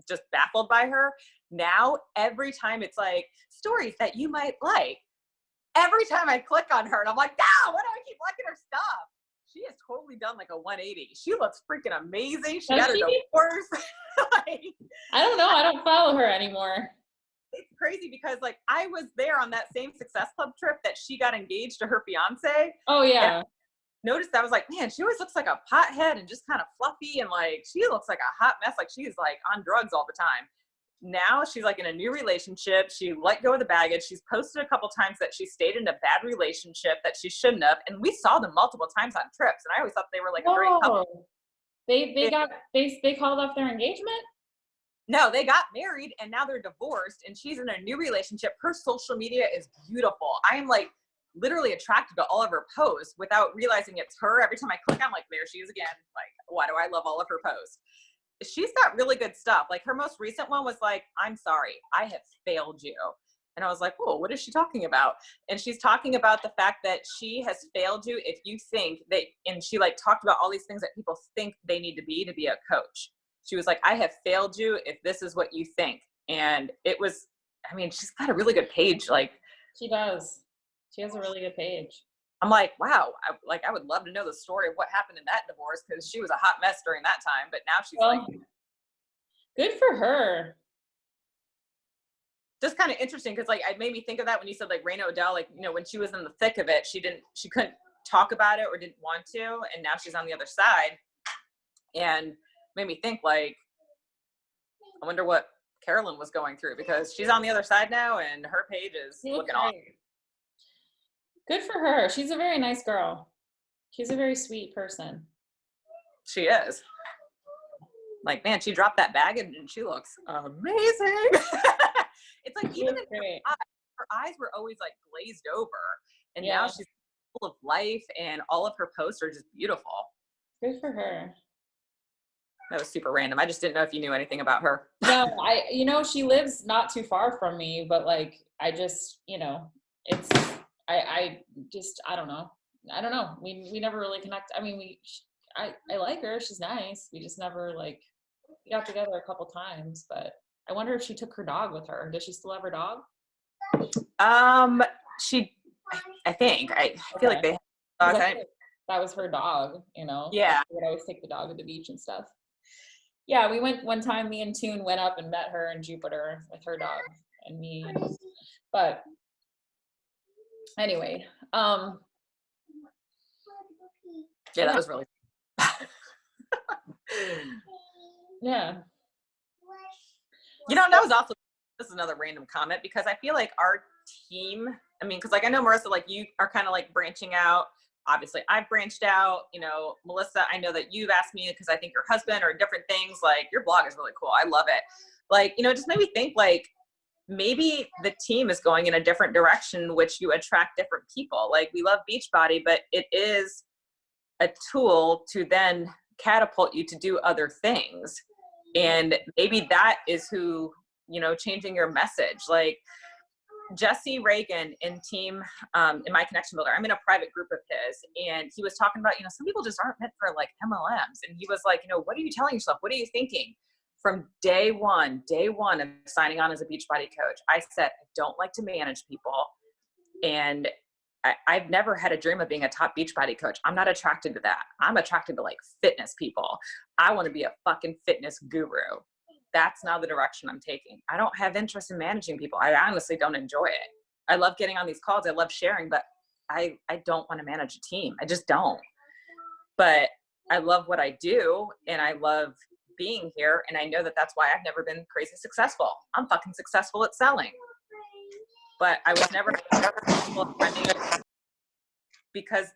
C: just baffled by her. Now, every time it's like stories that you might like, every time I click on her and I'm like, no, why do I keep liking her stuff? She has totally done like a 180. She looks freaking amazing. She got her divorce. Like,
A: I don't know. I don't follow her anymore.
C: It's crazy because like I was there on that same Success Club trip that she got engaged to her fiance.
A: Oh yeah.
C: Noticed I was like, man, she always looks like a pothead and just kind of fluffy, and like she looks like a hot mess, like she's like on drugs all the time. Now she's like in a new relationship. She let go of the baggage. She's posted a couple times that she stayed in a bad relationship that she shouldn't have, and we saw them multiple times on trips, and I always thought they were like a great couple.
A: They called off their engagement?
C: No, they got married and now they're divorced, and she's in a new relationship. Her social media is beautiful. I am like literally attracted to all of her posts without realizing it's her. Every time I click, I'm like, there she is again. Like, why do I love all of her posts? She's got really good stuff. Like her most recent one was like, I'm sorry, I have failed you. And I was like, whoa, what is she talking about? And she's talking about the fact that she has failed you if you think that, and she like talked about all these things that people think they need to be a coach. She was like, I have failed you if this is what you think. And it was, I mean, she's got a really good page. Like
A: she does. She has a really good page.
C: I'm like, wow, I would love to know the story of what happened in that divorce, because she was a hot mess during that time. But now she's like,
A: good for her.
C: Just kind of interesting because like it made me think of that when you said like Raina Odell, like, you know, when she was in the thick of it, she couldn't talk about it or didn't want to, and now she's on the other side, and made me think like, I wonder what Carolyn was going through, because she's on the other side now and her page is looking off.
A: Good for her. She's a very nice girl. She's a very sweet person.
C: She is. Like, man, she dropped that bag and she looks amazing. It's like, even in her eyes were always like glazed over, and now she's full of life and all of her posts are just beautiful.
A: Good for her.
C: That was super random. I just didn't know if you knew anything about her.
A: No, she lives not too far from me, but like, I just, it's, I don't know. We never really connect. I mean, I like her. She's nice. We just never like, we got together a couple times, but I wonder if she took her dog with her. Does she still have her dog?
C: I feel like they have
A: that was her dog,
C: Yeah.
A: She would always take the dog to the beach and stuff. Yeah, we went one time, me and Toon went up and met her in Jupiter with her dog and me. But anyway,
C: yeah, that was really
A: yeah.
C: That was also, this is another random comment, because I feel like our team, I mean, because like I know Marissa, like you are kind of like branching out. Obviously I've branched out, Melissa, I know that you've asked me because I think your husband or different things, like your blog is really cool. I love it. Like, it just made me think like maybe the team is going in a different direction, which you attract different people. Like we love Beachbody, but it is a tool to then catapult you to do other things. And maybe that is who, you know, changing your message. Like Jesse Reagan in team, in my connection builder, I'm in a private group of his, and he was talking about, you know, some people just aren't meant for like MLMs. And he was like, you know, what are you telling yourself? What are you thinking? From day one of signing on as a Beachbody coach, I said, I don't like to manage people. And I've never had a dream of being a top Beachbody coach. I'm not attracted to that. I'm attracted to like fitness people. I want to be a fucking fitness guru. That's now the direction I'm taking. I don't have interest in managing people. I honestly don't enjoy it. I love getting on these calls. I love sharing, but I don't want to manage a team. I just don't. But I love what I do, and I love being here. And I know that that's why I've never been crazy successful. I'm fucking successful at selling. But I was never successful because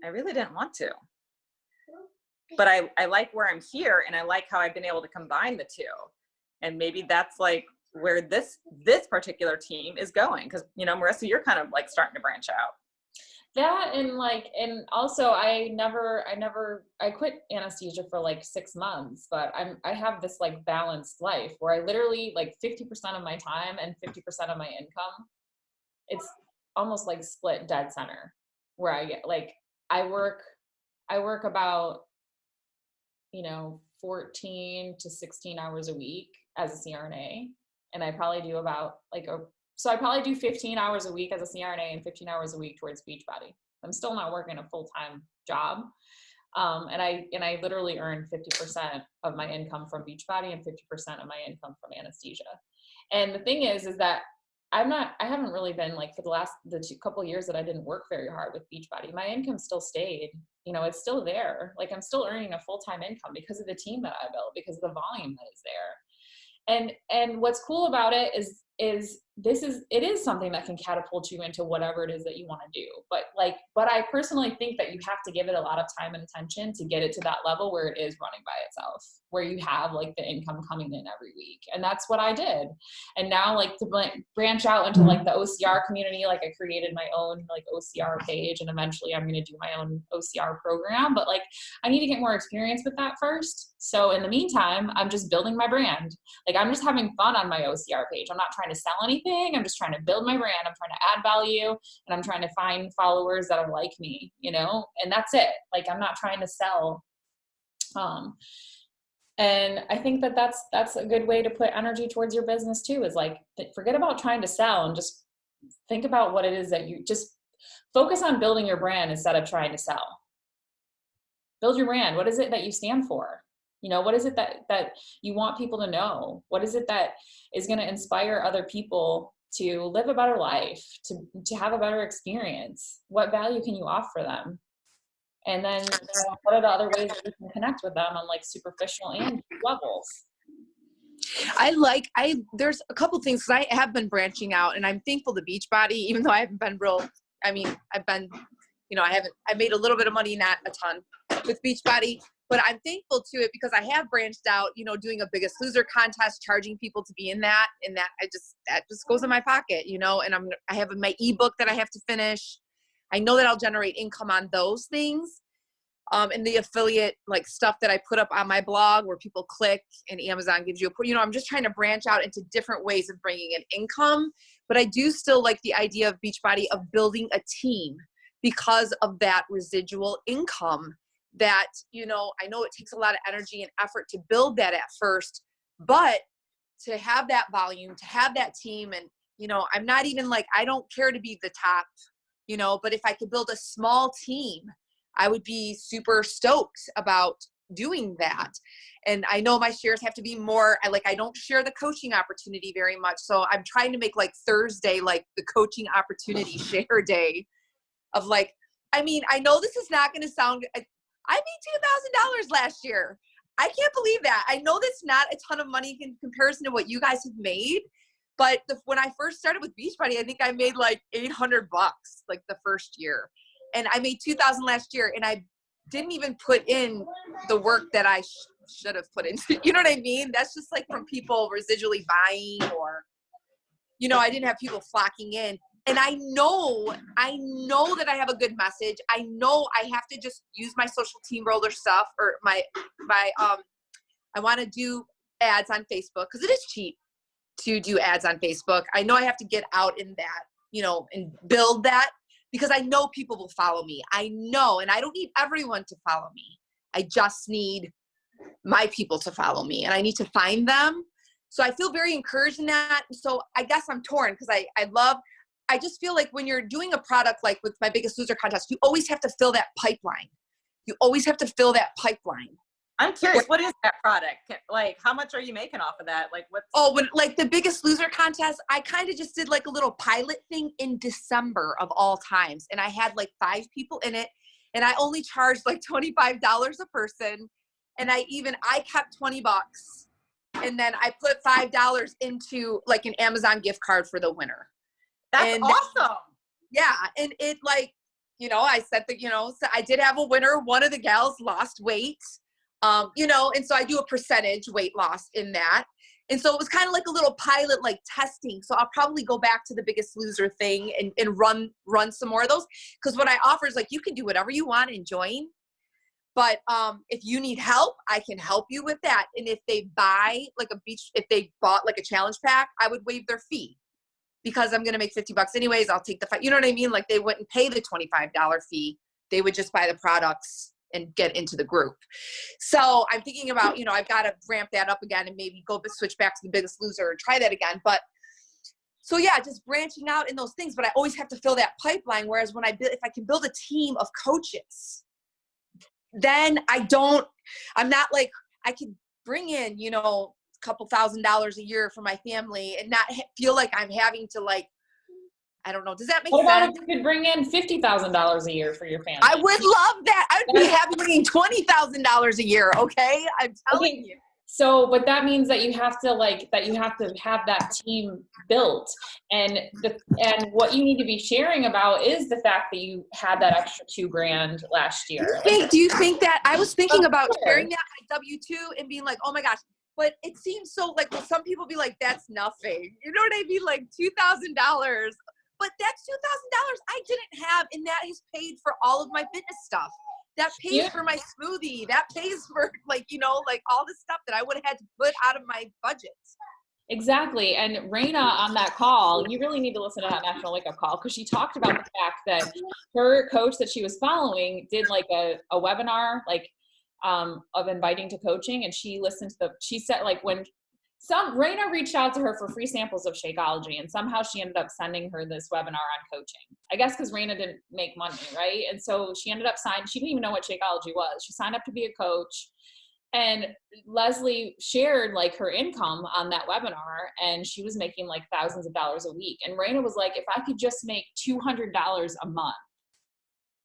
C: I really didn't want to. But I like where I'm here, and I like how I've been able to combine the two. And maybe that's like where this particular team is going. Cause you know, Marissa, you're kind of like starting to branch out.
A: That and also I quit anesthesia for like 6 months, but I have this like balanced life where I literally like 50% of my time and 50% of my income, it's almost like split dead center, where I get like, I work about, you know, 14 to 16 hours a week as a CRNA. And I probably do about like so I probably do 15 hours a week as a CRNA and 15 hours a week towards Beachbody. I'm still not working a full-time job. And I literally earn 50% of my income from Beachbody and 50% of my income from anesthesia. And the thing is that I haven't really been like, for the couple of years that I didn't work very hard with Beachbody, my income still stayed, you know, it's still there. Like I'm still earning a full-time income because of the team that I built, because of the volume that is there. And what's cool about it is it is something that can catapult you into whatever it is that you want to do. But I personally think that you have to give it a lot of time and attention to get it to that level where it is running by itself, where you have like the income coming in every week. And that's what I did. And now like to branch out into like the OCR community, like I created my own like OCR page, and eventually I'm going to do my own OCR program, but like I need to get more experience with that first. So in the meantime, I'm just building my brand. Like I'm just having fun on my OCR page. I'm not trying to sell anything. I'm just trying to build my brand. I'm trying to add value, and I'm trying to find followers that are like me, you know, and that's it. Like I'm not trying to sell. And I think that that's a good way to put energy towards your business too, is like, forget about trying to sell and just think about what it is that you just focus on building your brand instead of trying to sell. Build your brand. What is it that you stand for? You know, what is it that you want people to know? What is it that is going to inspire other people to live a better life, to have a better experience? What value can you offer them? And then what are the other ways that you can connect with them on like superficial and levels?
D: There's a couple things, because I have been branching out, and I'm thankful to Beachbody, even though I haven't been I made a little bit of money, not a ton with Beachbody, but I'm thankful to it because I have branched out, you know, doing a Biggest Loser contest, charging people to be in that, and that just goes in my pocket, you know, and I have my ebook that I have to finish. I know that I'll generate income on those things. And the affiliate like stuff that I put up on my blog where people click and Amazon gives you I'm just trying to branch out into different ways of bringing in income. But I do still like the idea of Beachbody, of building a team, because of that residual income that, you know, I know it takes a lot of energy and effort to build that at first, but to have that volume, to have that team, and, you know, I'm not even like, I don't care to be the top, you know, but if I could build a small team, I would be super stoked about doing that. And I know my shares have to be more, I don't share the coaching opportunity very much. So I'm trying to make like Thursday, like the coaching opportunity share day of like, I mean, I know this is not going to sound good. I made $2,000 last year. I can't believe that. I know that's not a ton of money in comparison to what you guys have made. But when I first started with Beachbody, I think I made like $800 like the first year. And I made $2,000 last year, and I didn't even put in the work that I should have put into. You know what I mean? That's just like from people residually buying, or, you know, I didn't have people flocking in. And I know that I have a good message. I know I have to just use my social team roller stuff or my I want to do ads on Facebook because it is cheap to do ads on Facebook. I know I have to get out in that, you know, and build that because I know people will follow me. I know, and I don't need everyone to follow me. I just need my people to follow me and I need to find them. So I feel very encouraged in that. So I guess I'm torn because I just feel like when you're doing a product like with my Biggest Loser contest, you always have to fill that pipeline. You always have to fill that pipeline.
C: I'm curious, what is that product? Like, how much are you making off of that? Like, what's...
D: Oh, when like the Biggest Loser contest, I kind of just did like a little pilot thing in December of all times. And I had like 5 people in it and I only charged like $25 a person. And I kept $20 and then I put $5 into like an Amazon gift card for the winner.
C: That's awesome.
D: Yeah. And it like, you know, I said that, you know, so I did have a winner. One of the gals lost weight, you know, and so I do a percentage weight loss in that. And so it was kind of like a little pilot, like testing. So I'll probably go back to the Biggest Loser thing and run some more of those. Cause what I offer is like, you can do whatever you want and join. But if you need help, I can help you with that. And if they buy like if they bought like a challenge pack, I would waive their fee because I'm going to make $50 anyways. I'll take you know what I mean? Like they wouldn't pay the $25 fee. They would just buy the products and get into the group. So I'm thinking about, you know, I've got to ramp that up again and maybe switch back to the Biggest Loser and try that again. But so yeah, just branching out in those things, but I always have to fill that pipeline. Whereas if I can build a team of coaches, then I'm not like, I could bring in, you know, a couple $1,000s a year for my family and not feel like I'm having to like, I don't know. Does that make sense?
A: What about if you could bring in $50,000 a year for your family?
D: I would love that. I would be happy bringing $20,000 a year. Okay. I'm telling you.
A: So, but that means that you have to have that team built, and what you need to be sharing about is the fact that you had that extra $2,000 last year.
D: Do you think that I was thinking about sharing that my W-2 and being like, oh my gosh, but it seems so like, well, some people be like, that's nothing. You know what I mean? Like $2,000, but that's $2,000 I didn't have, and that has paid for all of my fitness stuff. That pays for my smoothie. That pays for like, you know, like all the stuff that I would have had to put out of my budget.
A: Exactly. And Raina on that call, you really need to listen to that National Wake Up Call because she talked about the fact that her coach that she was following did like a webinar like of inviting to coaching, and she listened to she said like when Raina reached out to her for free samples of Shakeology, and somehow she ended up sending her this webinar on coaching. I guess because Raina didn't make money, right? And so she ended up she didn't even know what Shakeology was. She signed up to be a coach, and Leslie shared like her income on that webinar, and she was making like thousands of dollars a week. And Raina was like, if I could just make $200 a month,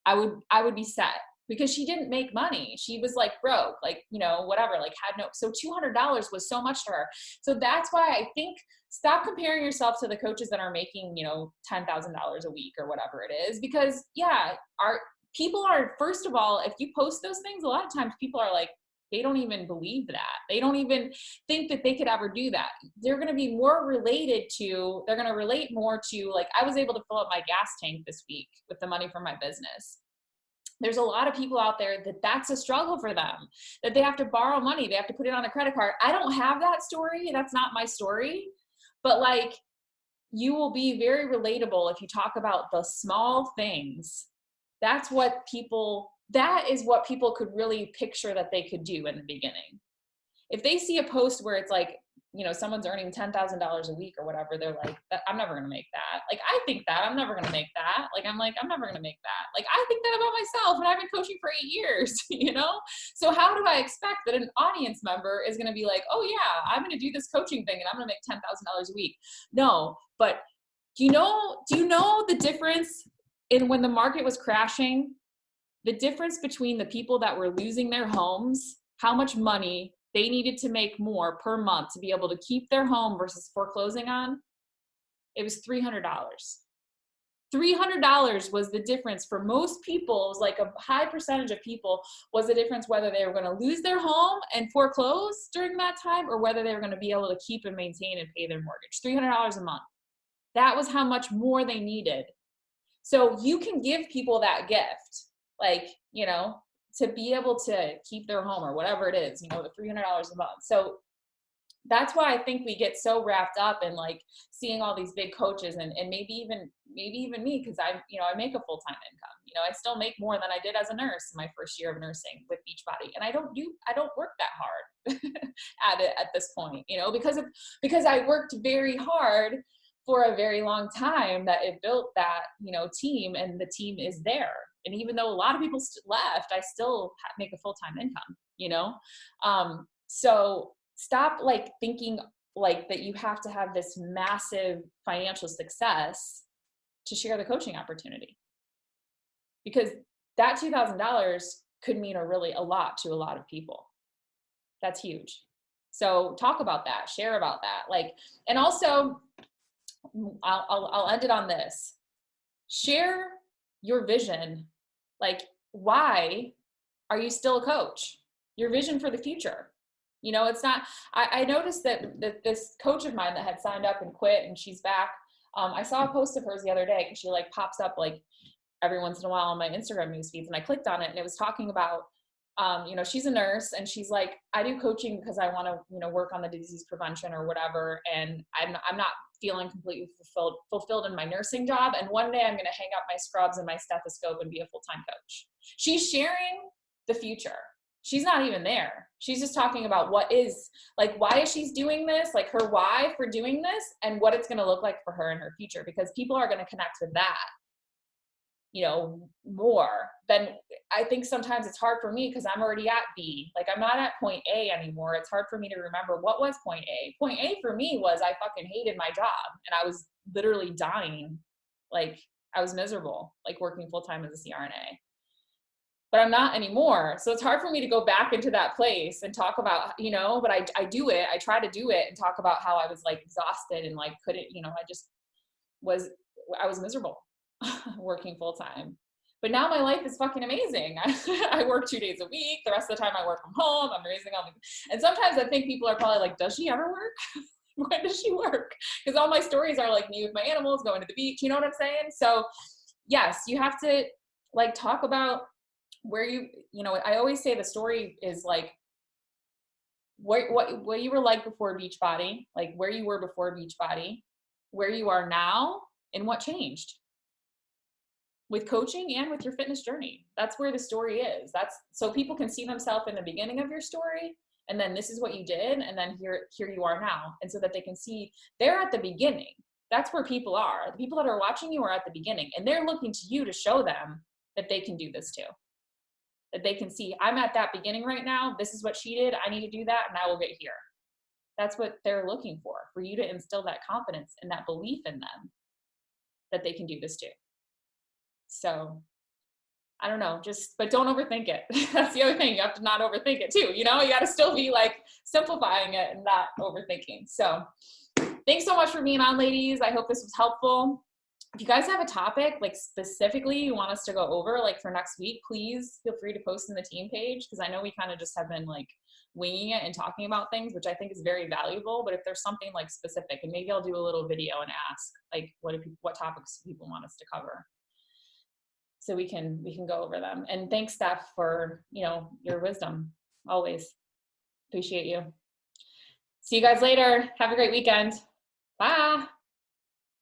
A: I would be set. Because she didn't make money. She was like broke, like, you know, whatever, like had no, so $200 was so much to her. So that's why I think stop comparing yourself to the coaches that are making, you know, $10,000 a week or whatever it is. Because yeah, people are, first of all, if you post those things, a lot of times people are like, they don't even believe that. They don't even think that they could ever do that. They're going to be more related to, they're going to relate more to, like, I was able to fill up my gas tank this week with the money from my business. There's a lot of people out there that's a struggle for them, that they have to borrow money. They have to put it on a credit card. I don't have that story. That's not my story. But like, you will be very relatable if you talk about the small things. That is what people could really picture that they could do in the beginning. If they see a post where it's like, you know, someone's earning $10,000 a week or whatever, they're like, I'm never going to make that. Like, I think that I'm never going to make that. Like, I'm never going to make that. Like, I think that about myself, and I've been coaching for 8 years, you know? So how do I expect that an audience member is going to be like, oh yeah, I'm going to do this coaching thing and I'm going to make $10,000 a week? No, but do you know the difference in when the market was crashing, the difference between the people that were losing their homes, how much money they needed to make more per month to be able to keep their home versus foreclosing on? It was $300. $300 was the difference for most people. It was like a high percentage of people was the difference whether they were going to lose their home and foreclose during that time or whether they were going to be able to keep and maintain and pay their mortgage. $300 a month. That was how much more they needed. So you can give people that gift, like, you know, to be able to keep their home or whatever it is, you know, the $300 a month. So that's why I think we get so wrapped up in like seeing all these big coaches and maybe even me, because I make a full-time income. You know, I still make more than I did as a nurse in my first year of nursing with Beachbody. And I don't work that hard at it at this point, you know, because I worked very hard for a very long time, that it built that, you know, team, and the team is there. And even though a lot of people left, I still make a full-time income, you know? So stop like thinking like that you have to have this massive financial success to share the coaching opportunity, because that $2,000 could mean a lot to a lot of people. That's huge. So talk about that, share about that. Like, and also I'll end it on this. Share your vision. Like, why are you still a coach? Your vision for the future. You know, it's not, I noticed that this coach of mine that had signed up and quit, and she's back. I saw a post of hers the other day, because she like pops up like every once in a while on my Instagram news feeds, and I clicked on it, and it was talking about, you know, she's a nurse, and she's like, I do coaching because I want to, you know, work on the disease prevention or whatever. And I'm not feeling completely fulfilled in my nursing job. And one day I'm going to hang up my scrubs and my stethoscope and be a full-time coach. She's sharing the future. She's not even there. She's just talking about what is, like, why is she doing this? Like her why for doing this, and what it's going to look like for her in her future, because people are going to connect with that, you know, more than, I think sometimes it's hard for me because I'm already at B. Like, I'm not at point A anymore. It's hard for me to remember what was point A. Point A for me was I fucking hated my job, and I was literally dying. Like, I was miserable, like working full-time as a CRNA. But I'm not anymore. So it's hard for me to go back into that place and talk about, you know, but I do it. I try to do it and talk about how I was like exhausted and like couldn't, you know, I was miserable working full time. But now my life is fucking amazing. I work 2 days a week. The rest of the time I work from home. I'm raising all these. And sometimes I think people are probably like, does she ever work? When does she work? Because all my stories are like me with my animals, going to the beach. You know what I'm saying? So yes, you have to like talk about where you know, I always say the story is like what you were like before Beachbody, like where you were before Beachbody, where you are now, and what changed with coaching and with your fitness journey. That's where the story is. That's so people can see themselves in the beginning of your story, and then this is what you did, and then here you are now, and so that they can see they're at the beginning. That's where people are. The people that are watching you are at the beginning, and they're looking to you to show them that they can do this too. That they can see, I'm at that beginning right now. This is what she did. I need to do that, and I will get here. That's what they're looking for you to instill that confidence and that belief in them that they can do this too. So I don't know, but don't overthink it. That's the other thing. You have to not overthink it too. You know, you got to still be like simplifying it and not overthinking. So thanks so much for being on, ladies. I hope this was helpful. If you guys have a topic like specifically you want us to go over like for next week, please feel free to post in the team page, because I know we kind of just have been like winging it and talking about things, which I think is very valuable. But if there's something like specific, and maybe I'll do a little video and ask like what topics people want us to cover, so we can go over them. And thanks, Steph, for, you know, your wisdom. Always appreciate you. See you guys later. Have a great weekend. Bye.